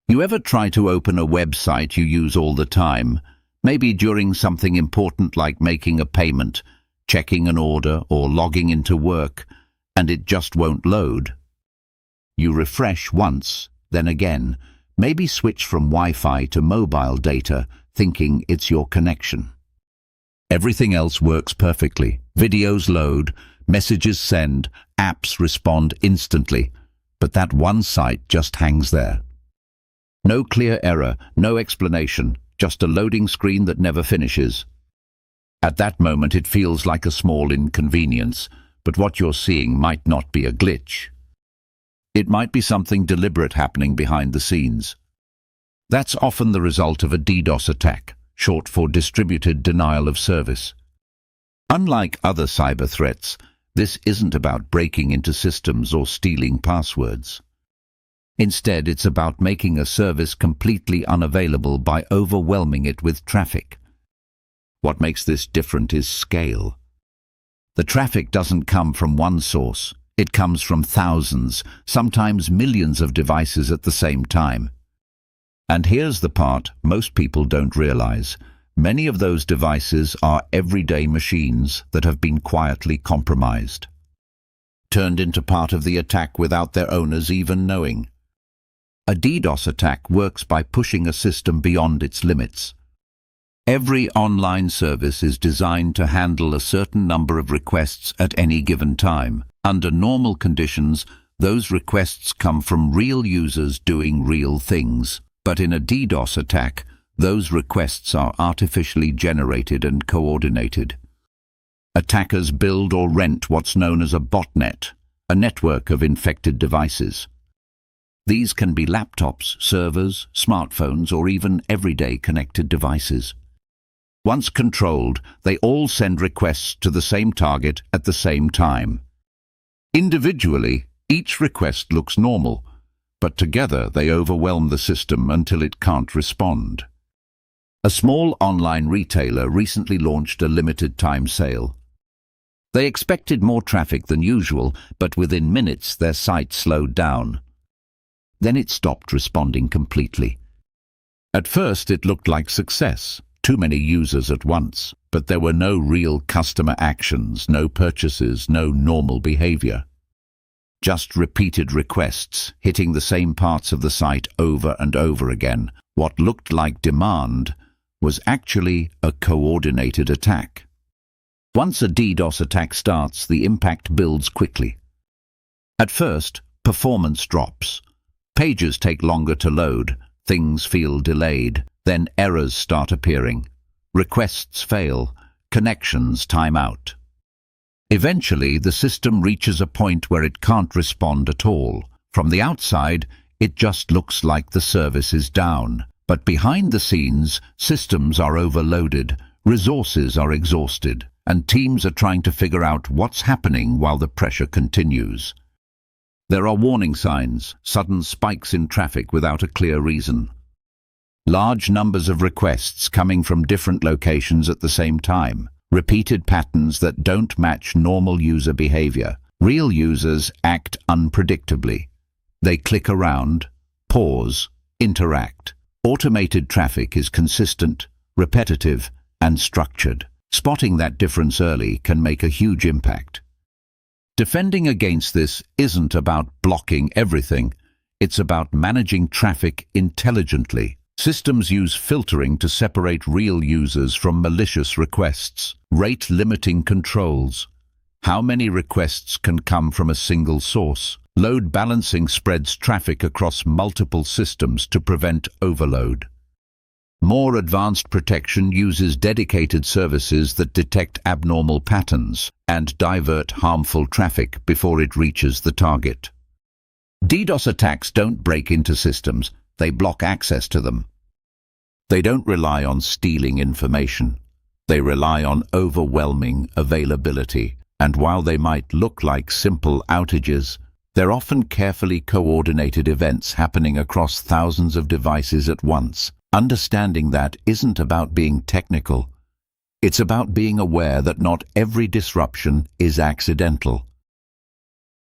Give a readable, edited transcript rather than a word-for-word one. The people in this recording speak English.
You ever try to open a website you use all the time, maybe during something important like making a payment, checking an order, or logging into work, and it just won't load? You refresh once, then again, maybe switch from Wi-Fi to mobile data, thinking it's your connection. Everything else works perfectly. Videos load, messages send, apps respond instantly, but that one site just hangs there. No clear error, no explanation, just a loading screen that never finishes. At that moment it feels like a small inconvenience, but what you're seeing might not be a glitch. It might be something deliberate happening behind the scenes. That's often the result of a DDoS attack, short for distributed denial of service. Unlike other cyber threats, this isn't about breaking into systems or stealing passwords. Instead, it's about making a service completely unavailable by overwhelming it with traffic. What makes this different is scale. The traffic doesn't come from one source. It comes from thousands, sometimes millions of devices at the same time. And here's the part most people don't realize. Many of those devices are everyday machines that have been quietly compromised, turned into part of the attack without their owners even knowing. A DDoS attack works by pushing a system beyond its limits. Every online service is designed to handle a certain number of requests at any given time. Under normal conditions, those requests come from real users doing real things. But in a DDoS attack, those requests are artificially generated and coordinated. Attackers build or rent what's known as a botnet, a network of infected devices. These can be laptops, servers, smartphones, or even everyday connected devices. Once controlled, they all send requests to the same target at the same time. Individually, each request looks normal, but together they overwhelm the system until it can't respond. A small online retailer recently launched a limited-time sale. They expected more traffic than usual, but within minutes their site slowed down. Then it stopped responding completely. At first it looked like success, too many users at once, but there were no real customer actions, no purchases, no normal behavior. Just repeated requests, hitting the same parts of the site over and over again. What looked like demand was actually a coordinated attack. Once a DDoS attack starts, the impact builds quickly. At first, performance drops. Pages take longer to load, things feel delayed, then errors start appearing. Requests fail, connections time out. Eventually, the system reaches a point where it can't respond at all. From the outside, it just looks like the service is down. But behind the scenes, systems are overloaded, resources are exhausted, and teams are trying to figure out what's happening while the pressure continues. There are warning signs, sudden spikes in traffic without a clear reason. Large numbers of requests coming from different locations at the same time. Repeated patterns that don't match normal user behavior. Real users act unpredictably. They click around, pause, interact. Automated traffic is consistent, repetitive, and structured. Spotting that difference early can make a huge impact. Defending against this isn't about blocking everything. It's about managing traffic intelligently. Systems use filtering to separate real users from malicious requests. Rate-limiting controls. How many requests can come from a single source? Load balancing spreads traffic across multiple systems to prevent overload. More advanced protection uses dedicated services that detect abnormal patterns and divert harmful traffic before it reaches the target. DDoS attacks don't break into systems, they block access to them. They don't rely on stealing information. They rely on overwhelming availability. And while they might look like simple outages, they're often carefully coordinated events happening across thousands of devices at once. Understanding that isn't about being technical. It's about being aware that not every disruption is accidental.